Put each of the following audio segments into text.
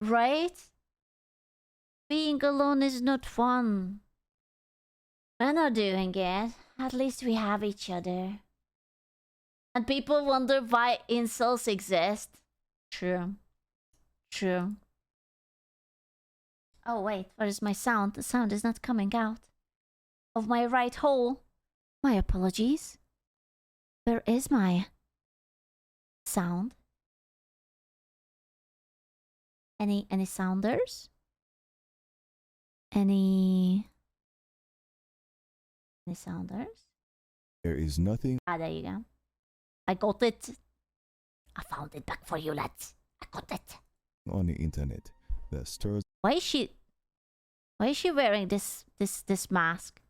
Right? Being alone is not fun. We're not doing it. At least we have each other. And people wonder why incels exist. True. True. Oh wait, where is my sound? The sound is not coming out of my right hole. My apologies. Where is my sound? Any sounders? Any sounders? There is nothing. Ah, there you go. I got it. I found it back for you, lads. I got it. On the internet that stirs. Why is she wearing this mask?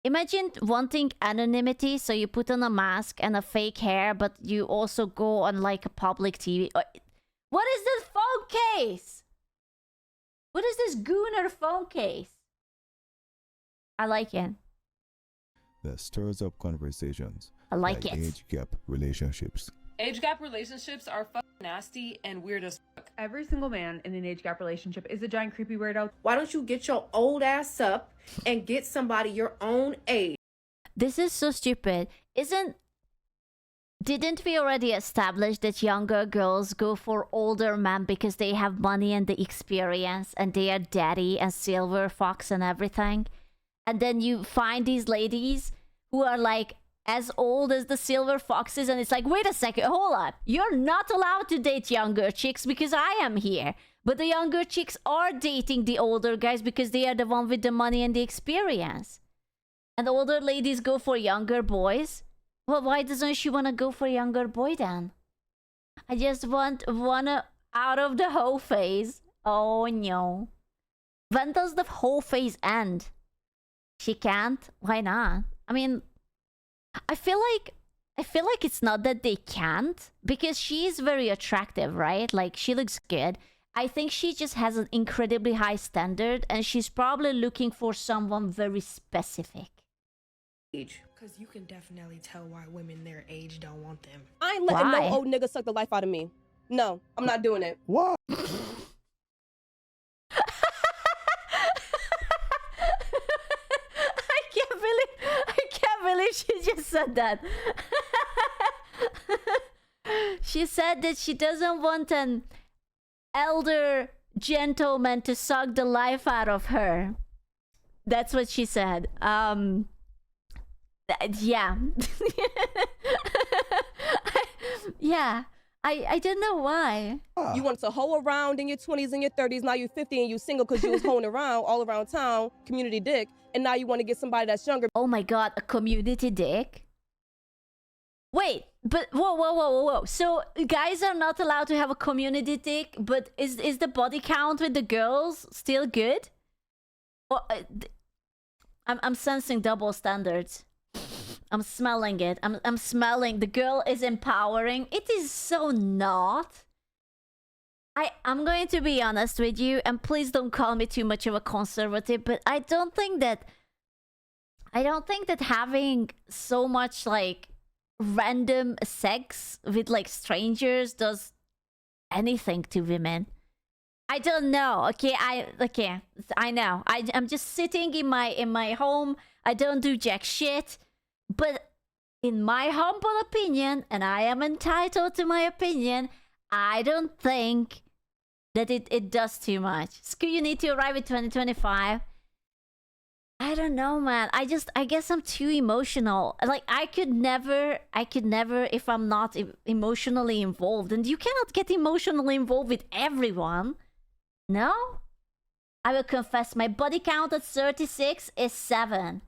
Imagine wanting anonymity, so you put on a mask and a fake hair, but you also go on like a public TV. What is this phone case? What is this Gooner phone case? I like it. That stirs up conversations. I like it. Age gap relationships. Age gap relationships are fucking nasty and weird as fuck. Every single man in an age gap relationship is a giant creepy weirdo. Why don't you get your old ass up and get somebody your own age? This is so stupid. Didn't we already establish that younger girls go for older men because they have money and the experience and they are daddy and silver fox and everything? And then you find these ladies who are like as old as the silver foxes, and it's like, wait a second, hold up. You're not allowed to date younger chicks because I am here. But the younger chicks are dating the older guys because they are the one with the money and the experience. And the older ladies go for younger boys. Well, why doesn't she want to go for a younger boy then? I just want one out of the whole phase. Oh no. When does the whole phase end? She can't? Why not? I mean, I feel like it's not that they can't, because she is very attractive, right? Like, she looks good. I think she just has an incredibly high standard, and she's probably looking for someone very specific. Because you can definitely tell why women their age don't want them. I ain't letting Why? no old nigga suck the life out of me. No, I'm not doing it. What? I can't believe she just said that. She said that she doesn't want an elder gentleman to suck the life out of her. That's what she said. Yeah. Yeah. I don't know why. You want to hoe around in your 20s and your 30s. Now you're 50 and you single because you was hoeing around all around town, community dick. And now you want to get somebody that's younger. Oh my god, a community dick? Wait, but whoa. So guys are not allowed to have a community dick, but is the body count with the girls still good? Well, I'm sensing double standards. I'm smelling it. I'm smelling. The girl is empowering. It is so not. I'm going to be honest with you, and please don't call me too much of a conservative, but I don't think that having so much like random sex with like strangers does anything to women. I don't know. Okay, I know. I'm just sitting in my home. I don't do jack shit. But in my humble opinion, and I am entitled to my opinion, I don't think that it does too much. Screw, you need to arrive at 2025. I don't know, man. I guess I'm too emotional. Like, I could never if I'm not emotionally involved. And you cannot get emotionally involved with everyone. No? I will confess, my body count at 36 is 7.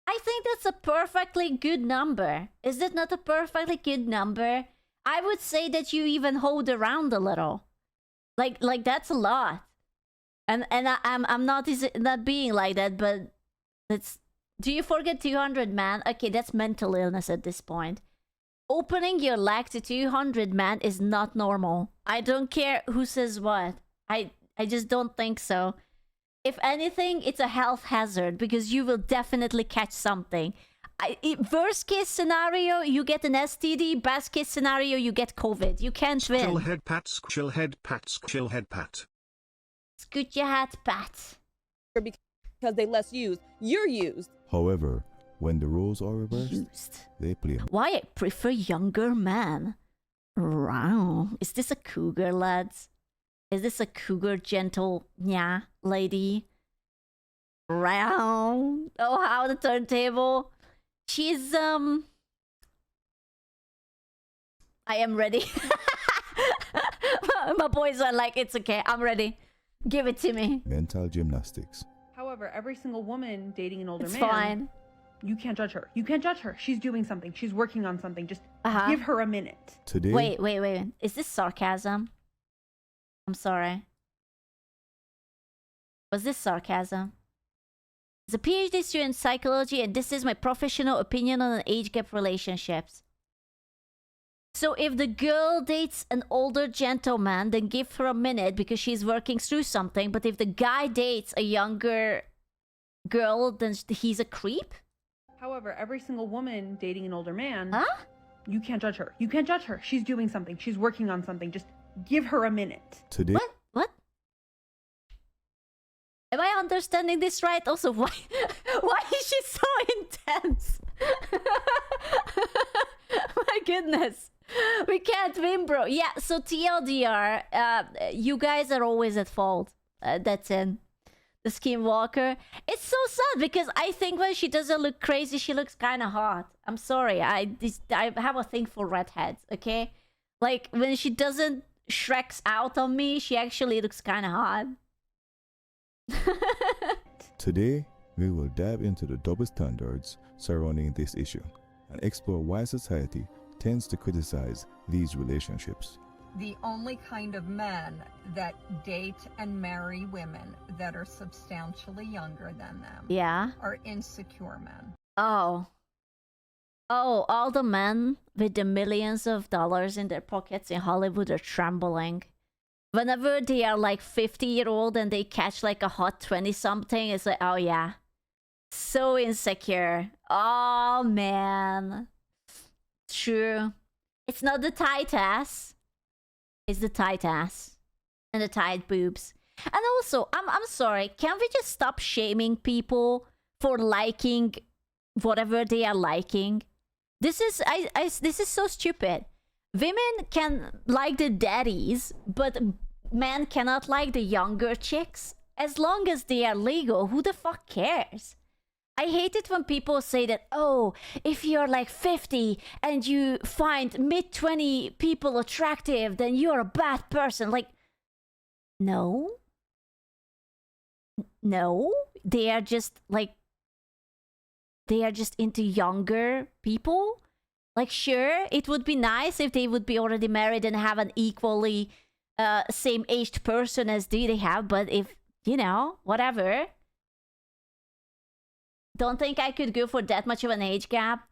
I think that's a perfectly good number. Is that not a perfectly good number? I would say that you even hold around a little. Like that's a lot. And I'm not being like that, but it's, do you forget 200, man? Okay, that's mental illness at this point. Opening your leg to 200, man, is not normal. I don't care who says what. I just don't think so. If anything, it's a health hazard because you will definitely catch something. worst case scenario, you get an STD. Best case scenario, you get COVID. You can't win. Chillhead pat, chillhead pat, chillhead pat. Scoot your hat, Pat. because they less used. You're used. However, when the roles are reversed, Used. they play. Why I prefer younger men. Wow. Is this a cougar, lads? Is this a cougar gentle nya lady? Round. Oh, how the turntable. She's I am ready. My boys are like, it's okay, I'm ready. Give it to me. Mental gymnastics. However, every single woman dating an older It's man, fine. you can't judge her. You can't judge her. She's doing something. She's working on something. Just Uh-huh. give her a minute. Today, Wait. Is this sarcasm? I'm sorry. Was this sarcasm? As a PhD student in psychology, and this is my professional opinion on age gap relationships. So if the girl dates an older gentleman, then give her a minute because she's working through something. But if the guy dates a younger girl, then he's a creep? However, every single woman dating an older man, Huh? you can't judge her. You can't judge her. She's doing something. She's working on something. Just give her a minute. today, What? Am I understanding this right? Also, why is she so intense? My goodness. We can't win, bro. Yeah, so TLDR, you guys are always at fault. That's in the Skinwalker. It's so sad because I think when she doesn't look crazy, she looks kind of hot. I'm sorry. I have a thing for redheads, okay? Like, when she doesn't Shreks out on me, she actually looks kind of hot. today, we will dive into the double standards surrounding this issue and explore why society tends to criticize these relationships. The only kind of men that date and marry women that are substantially younger than them Yeah. are insecure men. Oh, all the men with the millions of dollars in their pockets in Hollywood are trembling. Whenever they are like 50-year-old and they catch like a hot 20-something, it's like, oh yeah. So insecure. Oh man. True. It's not the tight ass. It's the tight ass. And the tight boobs. And also, I'm sorry, can we just stop shaming people for liking whatever they are liking? This is this is so stupid. Women can like the daddies, but men cannot like the younger chicks. As long as they are legal, who the fuck cares? I hate it when people say that, oh, if you're like 50 and you find mid-20 people attractive, then you're a bad person. Like, no. No. They are just into younger people. Like, sure, it would be nice if they would be already married and have an equally same-aged person as they have, but if, you know, whatever. Don't think I could go for that much of an age gap.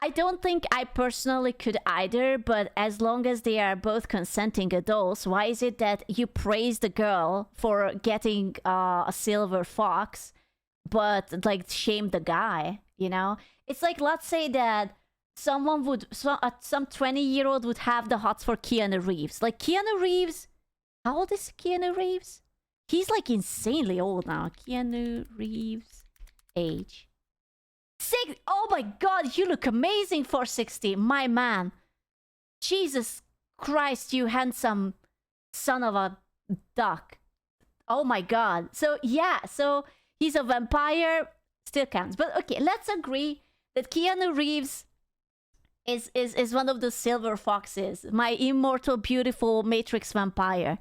I don't think I personally could either, but as long as they are both consenting adults, why is it that you praise the girl for getting a silver fox, but like shame the guy, you know? It's like, let's say that someone would, some 20-year-old would have the hots for Keanu Reeves. Like, Keanu Reeves, how old is Keanu Reeves? He's like insanely old now. Keanu Reeves age. Oh my god, you look amazing for 60, my man. Jesus Christ, you handsome son of a duck. Oh my god. So yeah, so he's a vampire, still counts. But okay, let's agree that Keanu Reeves is one of the silver foxes, my immortal, beautiful Matrix vampire.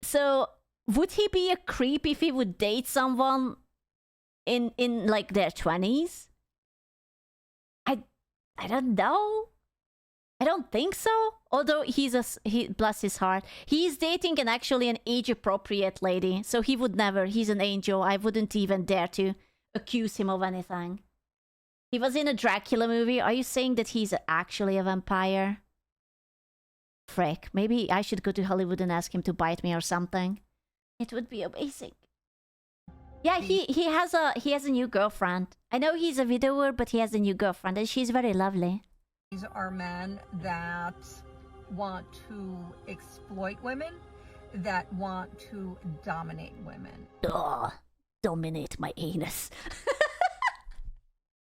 So would he be a creep if he would date someone in like their 20s? I don't know. I don't think so. Although he bless his heart, he's dating an age appropriate lady, so he would never. He's an angel. I wouldn't even dare to accuse him of anything. He was in a Dracula movie. Are you saying that he's actually a vampire? Frick. Maybe I should go to Hollywood and ask him to bite me or something. It would be amazing. Yeah, he has a new girlfriend. I know he's a widower, but he has a new girlfriend, and she's very lovely. These are men that want to exploit women, that want to dominate women. Ugh, dominate my anus.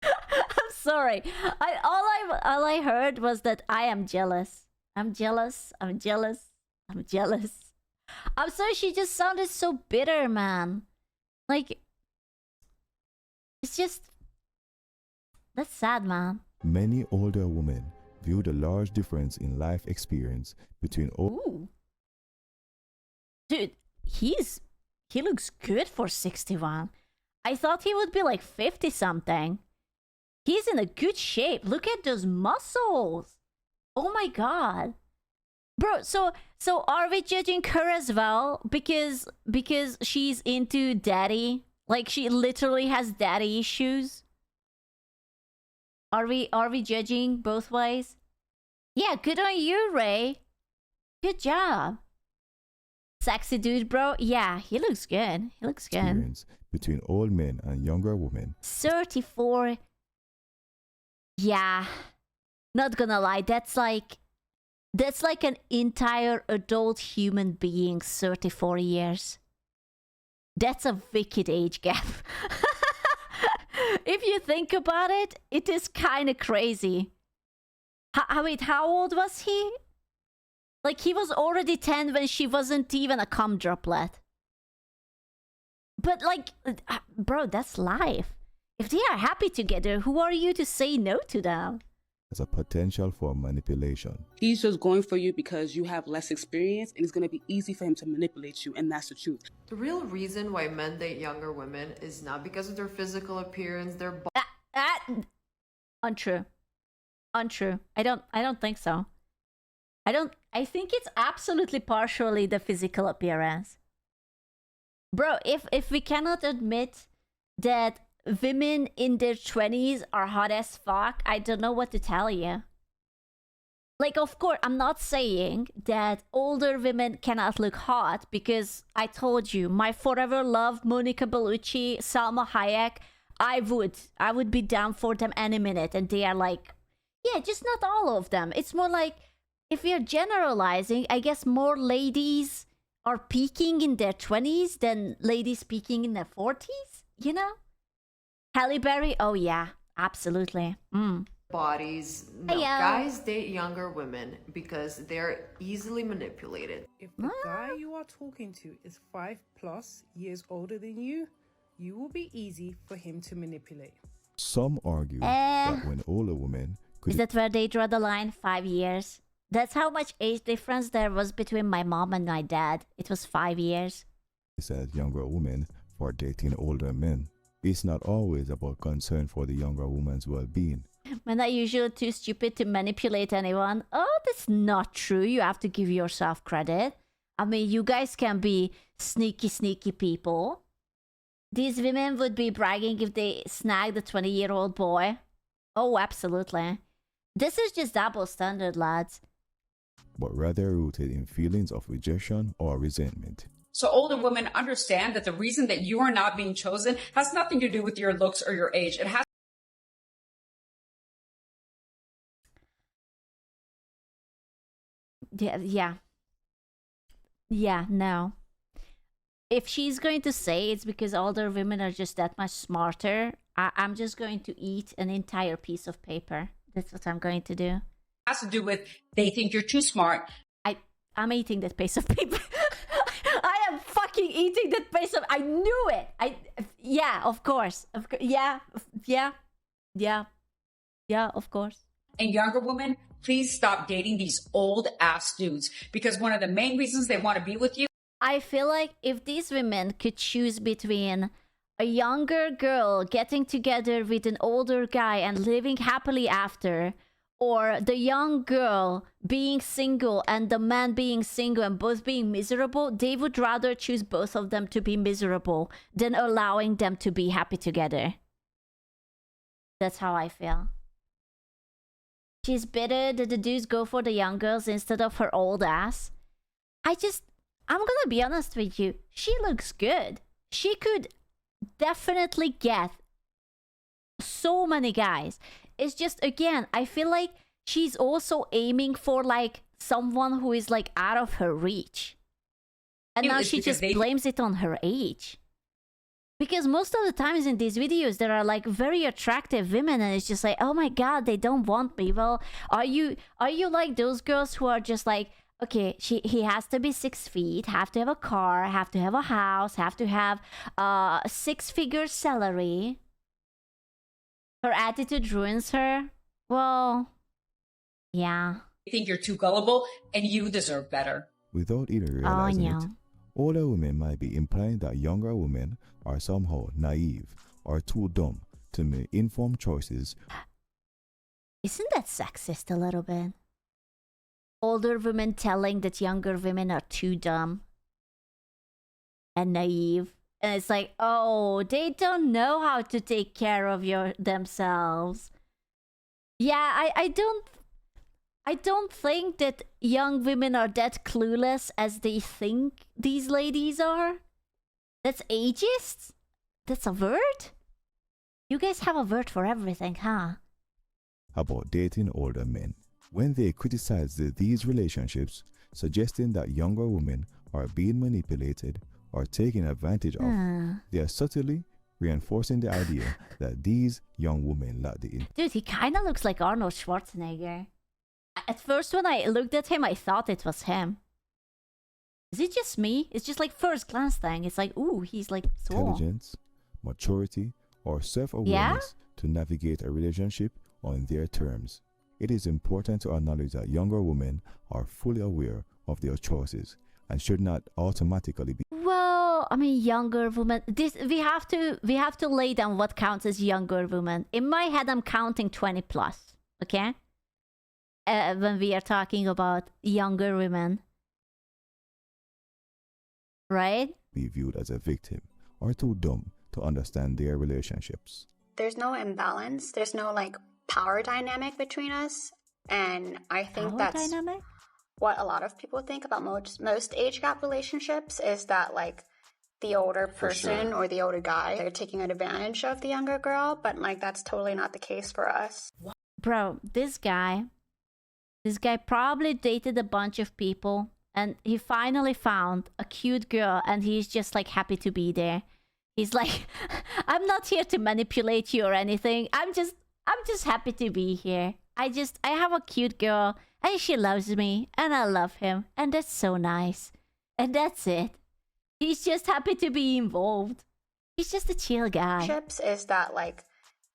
I'm sorry. All I heard was that I am jealous. I'm jealous. I'm jealous. I'm jealous. I'm sorry. She just sounded so bitter, man. Like, it's just, that's sad, man. Many older women view the large difference in life experience between Ooh. Dude, he looks good for 61. I thought he would be like 50 something. He's in a good shape. Look at those muscles. Oh my god. Bro, so are we judging her as well because she's into daddy? Like she literally has daddy issues? Are we judging both ways? Yeah, good on you, Ray. Good job. Sexy dude, bro. Yeah, he looks good. He looks good. experience between old men and younger women. 34. Yeah. Not gonna lie, that's like an entire adult human being, 34 years. That's a wicked age gap. If you think about it, it is kind of crazy. Wait, how old was he? Like, he was already 10 when she wasn't even a cum droplet. But, like, bro, that's life. If they are happy together, who are you to say no to them? As a potential for manipulation. He's just going for you because you have less experience and it's going to be easy for him to manipulate you, and that's the truth. The real reason why men date younger women is not because of their physical appearance, their Untrue. Untrue. I don't think so. I think it's absolutely partially the physical appearance. Bro, if we cannot admit that women in their 20s are hot as fuck, I don't know what to tell you. Like, of course, I'm not saying that older women cannot look hot, because I told you, my forever love, Monica Bellucci, Salma Hayek, I would be down for them any minute, and they are like, yeah, just not all of them. It's more like, if we are generalizing, I guess more ladies are peaking in their 20s than ladies peaking in their 40s, you know? Halle Berry, oh yeah, absolutely. bodies. No, guys date younger women because they're easily manipulated. If the guy you are talking to is 5+ years older than you, you will be easy for him to manipulate. Some argue that when older women Is that where they draw the line? 5 years. That's how much age difference there was between my mom and my dad. It was 5 years. criticize younger women for dating older men. It's not always about concern for the younger woman's well-being. Men are usually too stupid to manipulate anyone. Oh, that's not true. You have to give yourself credit. I mean, you guys can be sneaky people. These women would be bragging if they snagged a 20-year-old boy. Oh, absolutely. This is just double standard, lads. But rather rooted in feelings of rejection or resentment. So older women understand that the reason that you are not being chosen has nothing to do with your looks or your age. It has Yeah, no. If she's going to say it's because older women are just that much smarter, I'm just going to eat an entire piece of paper. That's what I'm going to do. has to do with they think you're too smart. I'm eating that piece of paper. I am fucking eating that piece of... I knew it. Yeah, of course. Yeah, of course. And younger women, please stop dating these old ass dudes, because one of the main reasons they want to be with you. I feel like if these women could choose between a younger girl getting together with an older guy and living happily after, or the young girl being single and the man being single and both being miserable, they would rather choose both of them to be miserable than allowing them to be happy together. That's how I feel. She's bitter that the dudes go for the young girls instead of her old ass. I'm gonna be honest with you. She looks good. She could definitely get so many guys. It's just, again, I feel like she's also aiming for like someone who is like out of her reach. And now she just blames it on her age. Because most of the times in these videos, there are like very attractive women, and it's just like, oh my god, they don't want me. Well, are you like those girls who are just like, okay, he has to be 6 feet, have to have a car, have to have a house, have to have a 6-figure salary. Her attitude ruins her. Well, yeah. I think you're too gullible, and you deserve better. Without either realizing it, older women might be implying that younger women are somehow naive or too dumb to make informed choices. Isn't that sexist a little bit? Older women telling that younger women are too dumb and naive. And it's like, oh, they don't know how to take care of themselves. Yeah, I don't think that young women are that clueless as they think these ladies are. That's ageist? That's a word? You guys have a word for everything, huh? About dating older men. When they criticize these relationships, suggesting that younger women are being manipulated or taken advantage of, they are subtly reinforcing the idea that these young women lack the... Dude, he kind of looks like Arnold Schwarzenegger. At first, when I looked at him, I thought it was him. Is it just me? It's just like first glance thing. It's like, ooh, he's like swole. Intelligence, maturity, or self-awareness to navigate a relationship on their terms. It is important to acknowledge that younger women are fully aware of their choices and should not automatically be... Well, I mean, younger women. We have to lay down what counts as younger women. In my head, I'm counting 20 plus. Okay. When we are talking about younger women, right? Be viewed as a victim or too dumb to understand their relationships. There's no imbalance. There's no like power dynamic between us, and I think that's what a lot of people think about most age gap relationships is that like the older person or the older guy, they're taking advantage of the younger girl, but like that's totally not the case for us. Bro, this guy probably dated a bunch of people, and he finally found a cute girl, and he's just like happy to be there. He's like, I'm not here to manipulate you or anything. I'm just happy to be here. I have a cute girl, and she loves me, and I love him, and that's so nice. And that's it. He's just happy to be involved. He's just a chill guy. Is that like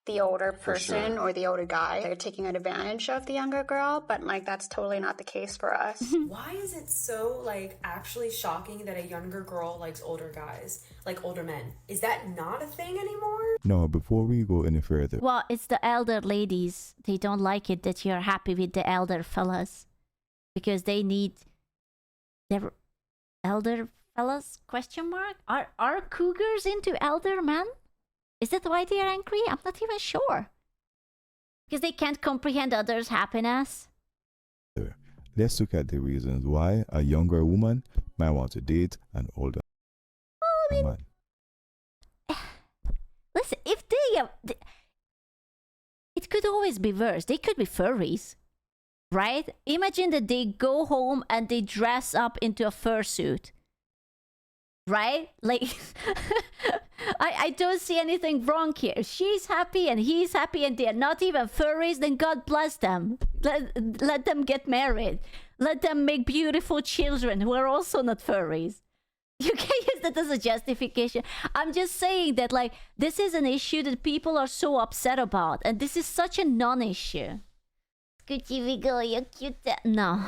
the older person or the older guy, they're taking advantage of the younger girl, but like that's totally not the case for us. Why is it so like actually shocking that a younger girl likes older guys, like older men? Is that not a thing anymore? No, before we go any further. Well, it's the elder ladies. They don't like it that you're happy with the elder fellas because they need their elder fellas ? Are cougars into elder men? Is that why they are angry? I'm not even sure. Because they can't comprehend others' happiness? Let's look at the reasons why a younger woman might want to date an older man. Listen, if they... It could always be worse. They could be furries. Right? Imagine that they go home and they dress up into a fursuit. Right? Like... I don't see anything wrong here. She's happy and he's happy and they're not even furries, then God bless them. Let them get married. Let them make beautiful children who are also not furries. You can use that as a justification. I'm just saying that like this is an issue that people are so upset about, and this is such a non-issue. Scoochie Wiggle, you're cute. No.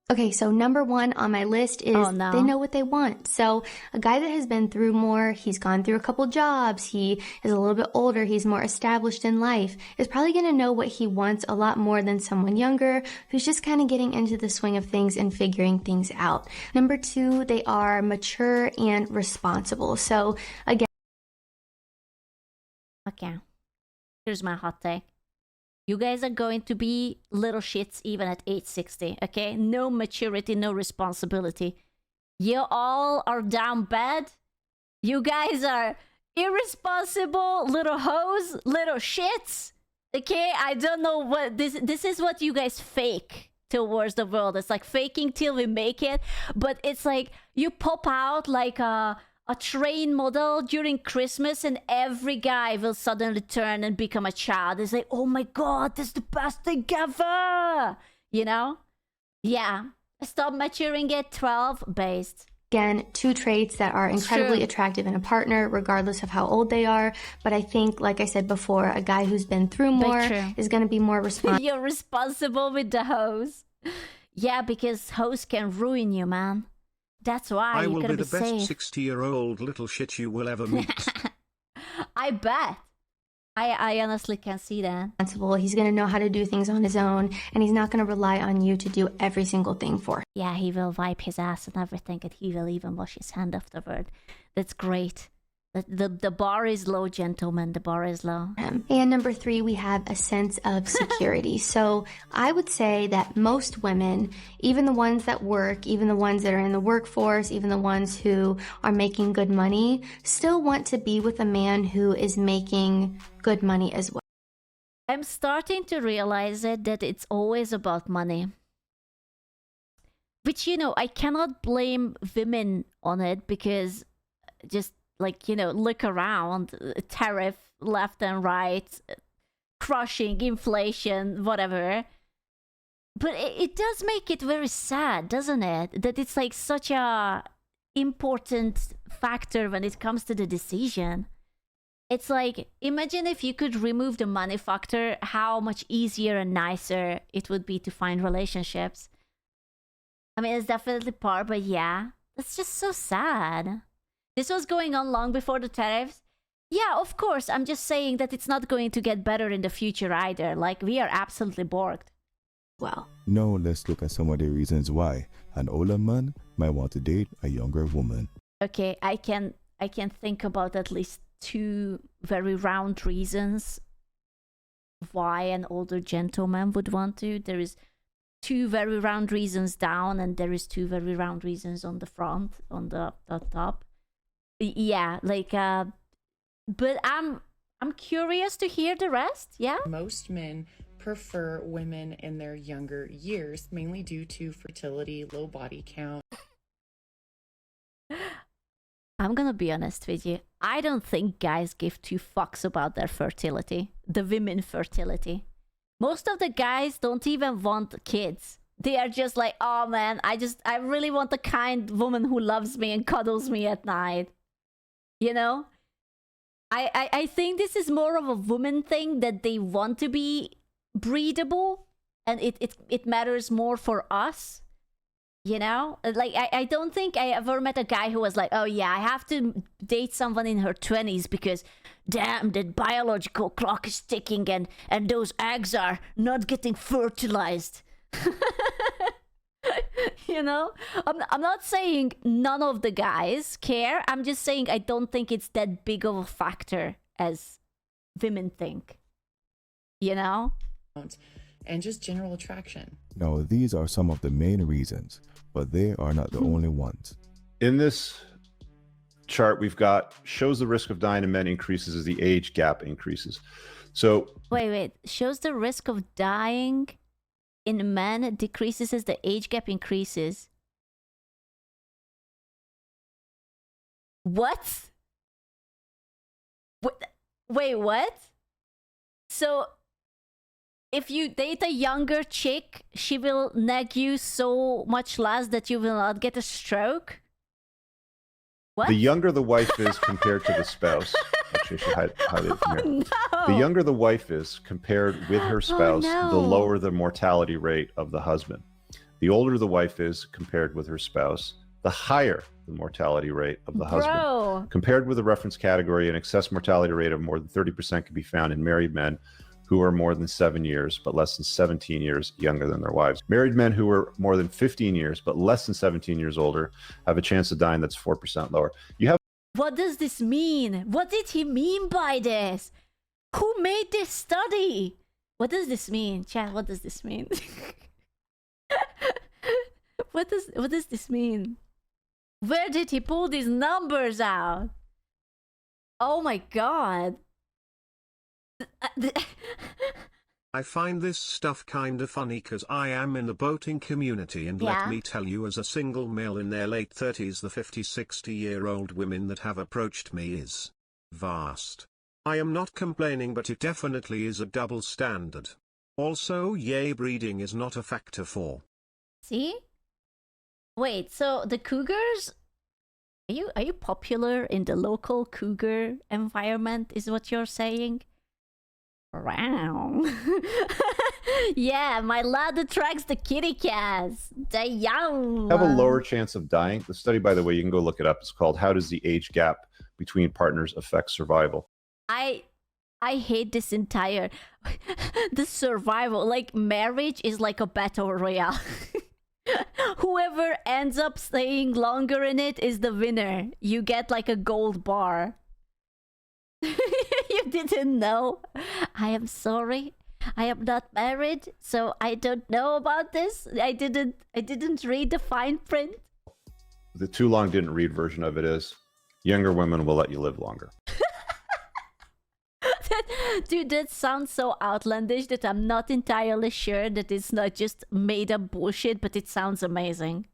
Okay, so number one on my list is they know what they want. So a guy that has been through more, he's gone through a couple jobs, he is a little bit older, he's more established in life, is probably going to know what he wants a lot more than someone younger who's just kind of getting into the swing of things and figuring things out. Number two, they are mature and responsible. So again... Okay, here's my hot take. You guys are going to be little shits even at age 60, okay? No maturity, no responsibility. You all are down bad. You guys are irresponsible little hoes, little shits. Okay, I don't know what this is what you guys fake towards the world. It's like faking till we make it, but it's like you pop out like a train model during Christmas and every guy will suddenly turn and become a child. It's like, oh my god, this is the best thing ever, you know? Yeah, stop maturing at 12 based. Again, two traits that are incredibly attractive in a partner, regardless of how old they are. But I think, like I said before, a guy who's been through more is going to be more responsible. You're responsible with the hose. Yeah, because hose can ruin you, man. That's why I you will gotta be be the best safe. 60-year-old little shit you will ever meet. I bet. I honestly can see that. He's going to know how to do things on his own, and he's not going to rely on you to do every single thing for him. Yeah, he will wipe his ass and everything, and he will even wash his hand afterward. That's great. The bar is low, gentlemen. The bar is low. And number 3, we have a sense of security. So I would say that most women, even the ones that work, even the ones that are in the workforce, even the ones who are making good money, still want to be with a man who is making good money as well. I'm starting to realize that it's always about money. Which, you know, I cannot blame women on it because just... like, you know, look around, tariff left and right, crushing inflation, whatever. But it does make it very sad, doesn't it? That it's like such a important factor when it comes to the decision. It's like, imagine if you could remove the money factor, how much easier and nicer it would be to find relationships. I mean, it's definitely part, but yeah, it's just so sad. This was going on long before the tariffs. Yeah, of course. I'm just saying that it's not going to get better in the future either. Like, we are absolutely borked. Well. Now let's look at some of the reasons why an older man might want to date a younger woman. Okay, I can think about at least 2 very round reasons why an older gentleman would want to. There is 2 very round reasons down, and there is 2 very round reasons on the front, on the top. Yeah, like, but I'm curious to hear the rest. Yeah, most men prefer women in their younger years, mainly due to fertility, low body count. I'm gonna be honest with you. I don't think guys give 2 fucks about their fertility, the women fertility. Most of the guys don't even want kids. They are just like, oh man, I really want a kind woman who loves me and cuddles me at night. You know, I think this is more of a woman thing, that they want to be breedable, and it matters more for us. You know, like I don't think I ever met a guy who was like, oh yeah, I have to date someone in her 20s because damn, that biological clock is ticking and those eggs are not getting fertilized. You know, I'm not saying none of the guys care. I'm just saying I don't think it's that big of a factor as women think. You know? And just general attraction. Now, these are some of the main reasons, but they are not the only ones. In this chart we've got, shows the risk of dying in men increases as the age gap increases. So wait, shows the risk of dying in men decreases as the age gap increases. What? Wait, what? So, if you date a younger chick, she will nag you so much less that you will not get a stroke? What? The younger the wife is compared to the spouse. Actually, I should hide it from here. No. The younger the wife is compared with her spouse, no. the lower the mortality rate of the husband. The older the wife is compared with her spouse, the higher the mortality rate of the husband. Compared with the reference category, an excess mortality rate of more than 30% can be found in married men who are more than 7 years but less than 17 years younger than their wives. Married men who are more than 15 years but less than 17 years older have a chance of dying that's 4% lower. You have. What does this mean? What did he mean by this? Who made this study? What does this mean? Chat, what does this mean? What does this mean? Where did he pull these numbers out? Oh my god. I find this stuff kinda funny cause I am in the boating community and let me tell you as a single male in their late 30s the 50-60-year-old women that have approached me is vast. I am not complaining but it definitely is a double standard. Also yay breeding is not a factor for. See? Wait, so the cougars, are you popular in the local cougar environment is what you're saying? Wow. Yeah, my lad attracts the kitty cats. They young. Have a lower chance of dying. The study, by the way, you can go look it up. It's called "How Does the Age Gap Between Partners Affect Survival?" I hate this entire the survival. Like marriage is like a battle royale. Whoever ends up staying longer in it is the winner. You get like a gold bar. You didn't know? I am sorry. I am not married, so I don't know about this. I didn't read the fine print. The too long didn't read version of it is younger women will let you live longer. Dude, that sounds so outlandish that I'm not entirely sure that it's not just made up bullshit, but it sounds amazing.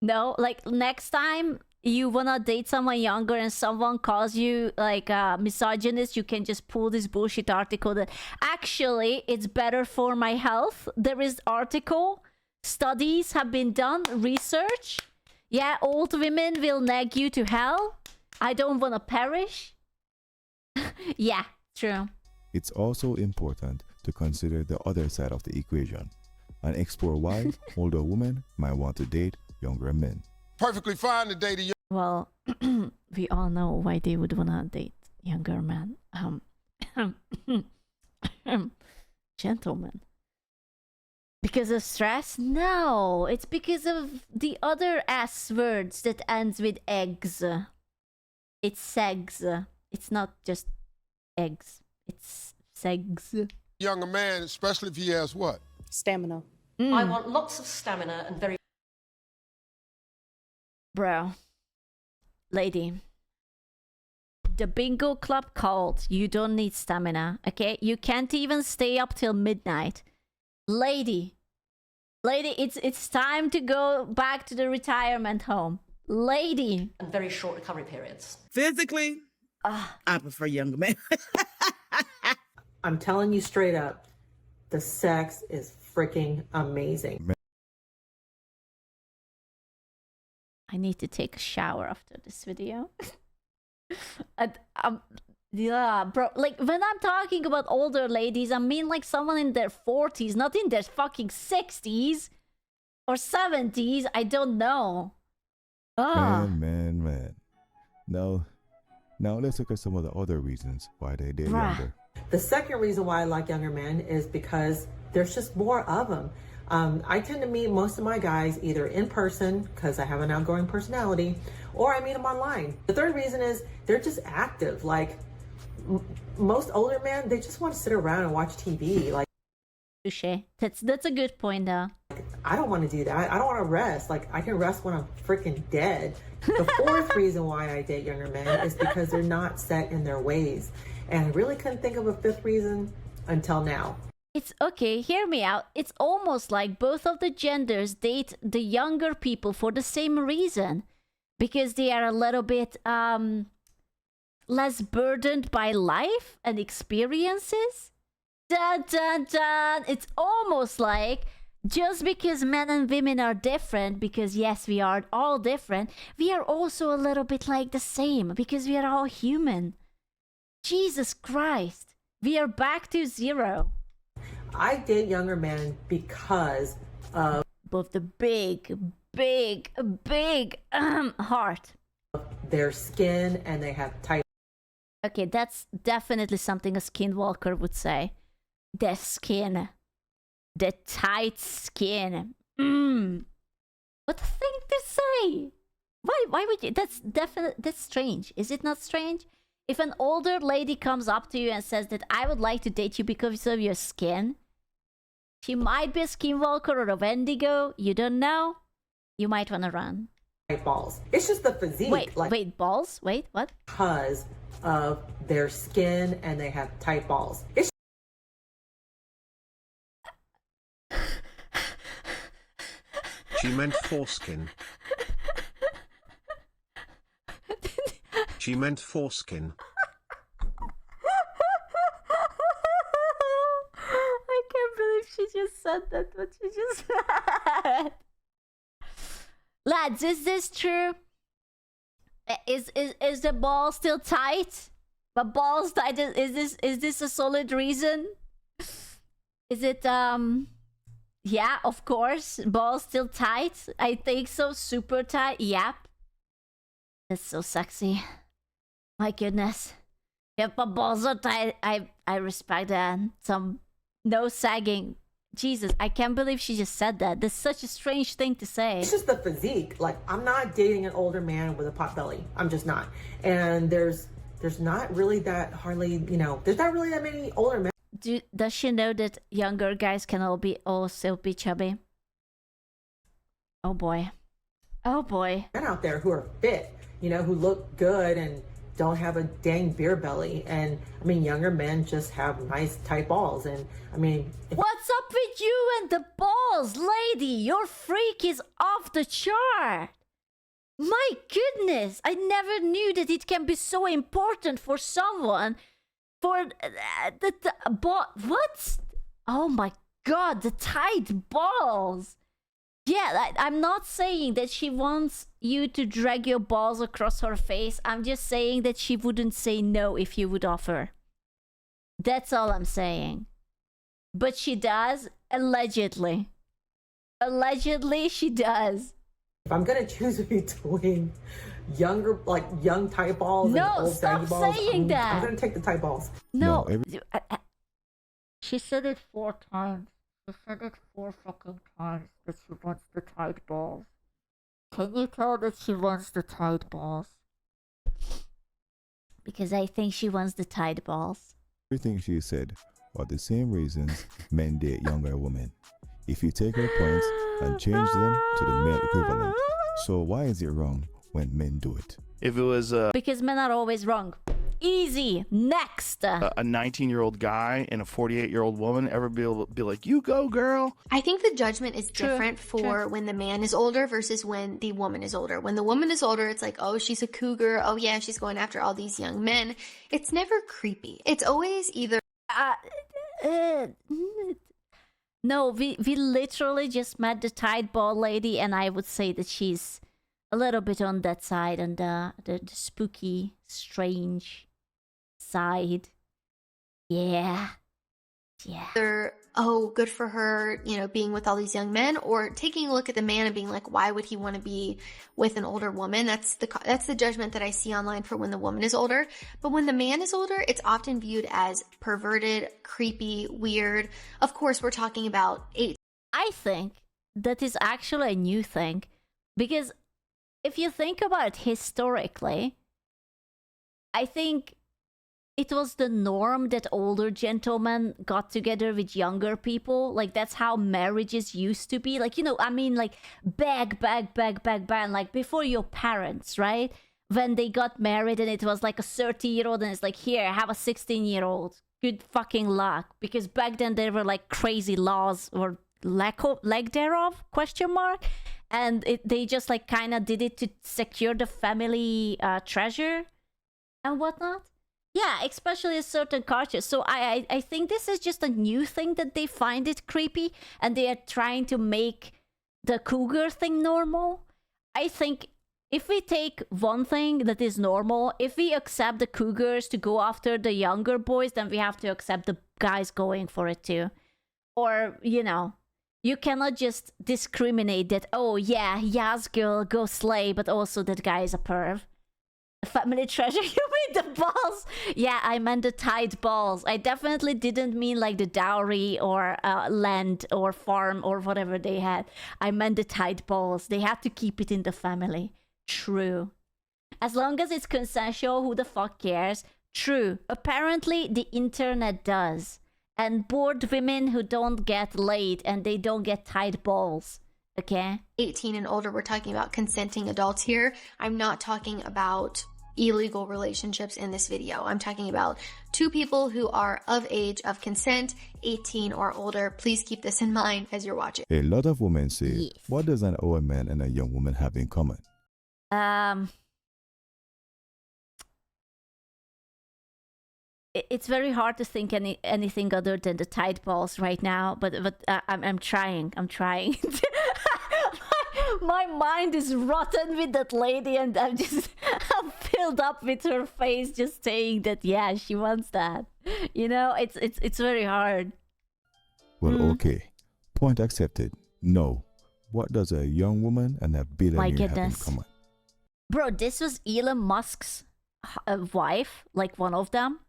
No, like next time you wanna date someone younger and someone calls you like a misogynist, you can just pull this bullshit article that actually it's better for my health. There is article, studies have been done, research. Yeah, old women will nag you to hell. I don't wanna perish. Yeah, true. It's also important to consider the other side of the equation and explore why older women might want to date younger men. Perfectly fine to date a young... Well, we all know why they would wanna date younger men. Gentlemen. Because of stress? No, it's because of the other S words that ends with eggs. It's segs. It's not just eggs. It's segs. Younger man, especially if he has what? Stamina. I want lots of stamina and very... Bro. Lady. The bingo club called. You don't need stamina, okay? You can't even stay up till midnight. Lady. Lady, it's time to go back to the retirement home. Lady. And very short recovery periods. Physically, I prefer younger men. I'm telling you straight up, the sex is freaking amazing. I need to take a shower after this video. Yeah, bro, like when I'm talking about older ladies, I mean like someone in their 40s, not in their fucking 60s or 70s. I don't know. Man. Now let's look at some of the other reasons why they date younger. The second reason why I like younger men is because there's just more of them. I tend to meet most of my guys either in person, because I have an outgoing personality, or I meet them online. The third reason is they're just active. Like most older men, they just want to sit around and watch TV. Like, touché. That's a good point, though. I don't want to do that. I don't want to rest. Like, I can rest when I'm freaking dead. The fourth reason why I date younger men is because they're not set in their ways. And I really couldn't think of a fifth reason until now. It's okay, hear me out. It's almost like both of the genders date the younger people for the same reason. Because they are a little bit less burdened by life and experiences. Dun dun dun! It's almost like just because men and women are different, because yes, we are all different, we are also a little bit like the same, because we are all human. Jesus Christ, we are back to zero. I date younger men because of both the big heart, their skin, and they have tight. Okay, that's definitely something a skinwalker would say. The skin. The tight skin. What a thing to say. Why would you? That's strange. Is it not strange? If an older lady comes up to you and says that I would like to date you because of your skin, she might be a skinwalker or a Wendigo. You don't know. You might want to run. tight balls. It's just the physique. Wait, balls? Wait, what? Because of their skin and they have tight balls. It's She meant foreskin. She meant foreskin. I can't believe she just said that, what she just said. Lads, is this true? Is the ball still tight? But balls tight, is this a solid reason? Is it yeah, of course. Balls still tight? I think so. Super tight. Yep. That's so sexy. My goodness. If my balls are tight, I respect that. Some no sagging. Jesus, I can't believe she just said that. That's such a strange thing to say. just the physique. Like, I'm not dating an older man with a pot belly. I'm just not. And there's not really that hardly, there's not really that many older men. Does she know that younger guys can also be chubby? Oh boy. Oh boy. Men out there who are fit, who look good and don't have a dang beer belly. And I mean, younger men just have nice tight balls. And I mean, what's up with you and the balls, lady? Your freak is off the chart. My goodness, I never knew that it can be so important for someone. For the ball, what? Oh my god, the tight balls. Yeah, I'm not saying that she wants you to drag your balls across her face. I'm just saying that she wouldn't say no if you would offer. That's all I'm saying. But she does, allegedly. Allegedly, she does. If I'm gonna choose between young tight balls and old saggy balls, I'm gonna take the tight balls. No, she said it 4 times. She said it 4 fucking times that she wants the tight balls. Can you tell that she wants the tight balls? Because I think she wants the tight balls. Everything she said are the same reasons men date younger women. If you take her points and change them to the male equivalent, so why is it wrong when men do it? If it was because men are always wrong. Easy. Next. A 19-year-old guy and a 48-year-old woman ever be able to be like, you go, girl? I think the judgment is different for when the man is older versus when the woman is older. When the woman is older, it's like, oh, she's a cougar. Oh, yeah, she's going after all these young men. It's never creepy. It's always either... No, we literally just met the tight ball lady, and I would say that she's a little bit on that side, and the spooky, strange side. Yeah. Either, oh, good for her, being with all these young men, or taking a look at the man and being like, why would he want to be with an older woman? That's the judgment that I see online for when the woman is older. But when the man is older, it's often viewed as perverted, creepy, weird. Of course, we're talking about 8. I think that is actually a new thing, because if you think about it historically, I think it was the norm that older gentlemen got together with younger people. Like, that's how marriages used to be. Like, back, like before your parents, right? When they got married and it was like a 30-year-old and it's like, here, have a 16-year-old. Good fucking luck. Because back then there were like crazy laws or lack thereof, ? And they just like kind of did it to secure the family treasure and whatnot. Yeah, especially in certain cultures. So I think this is just a new thing that they find it creepy, and they are trying to make the cougar thing normal. I think if we take one thing that is normal, if we accept the cougars to go after the younger boys, then we have to accept the guys going for it too. Or, you cannot just discriminate that, oh yeah, yes girl, go slay, but also that guy is a perv. Family treasure, you mean the balls? Yeah, I meant the tight balls. I definitely didn't mean like the dowry or land or farm or whatever they had. I meant the tight balls. They had to keep it in the family. True. As long as it's consensual, who the fuck cares? True. Apparently, the internet does. And bored women who don't get laid and they don't get tight balls Okay. 18 and older, we're talking about consenting adults here. I'm not talking about illegal relationships in this video. I'm talking about two people who are of age of consent, 18 or older. Please keep this in mind as you're watching. A lot of women say, what does an old man and a young woman have in common? It's very hard to think anything other than the tight balls right now, but I'm trying. My mind is rotten with that lady, and I'm filled up with her face just saying that, yeah, she wants that. You know, it's very hard. Well, okay. Point accepted. No. What does a young woman and a billionaire have in common? Bro, this was Elon Musk's wife, like one of them.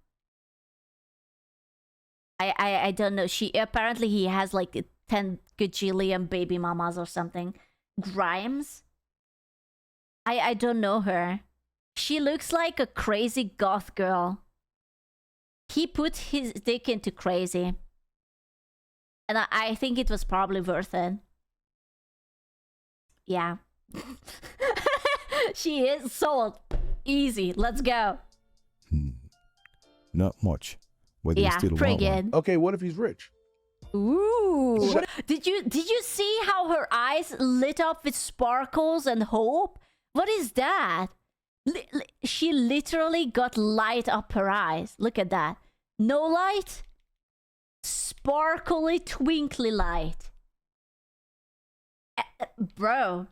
I don't know. Apparently he has like 10 gajillion baby mamas or something. Grimes? I don't know her. She looks like a crazy goth girl. He put his dick into crazy. And I think it was probably worth it. Yeah. She is sold. Easy. Let's go. Not much. But yeah, pretty good. Okay, what if he's rich? Ooh. Did you see how her eyes lit up with sparkles and hope? What is that? She literally got light up her eyes. Look at that. No light. Sparkly, twinkly light. Bro.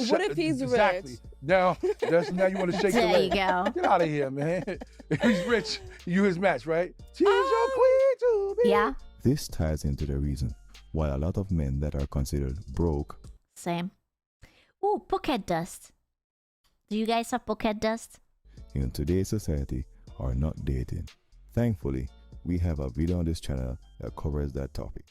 What if he's exactly. rich? Now you want to shake there the leg. You go. Get out of here, man. If he's rich, you his match, right? She's your queen to be. Yeah. This ties into the reason why a lot of men that are considered broke. Same. Ooh, pocket dust. Do you guys have pocket dust? In today's society are not dating. Thankfully, we have a video on this channel that covers that topic.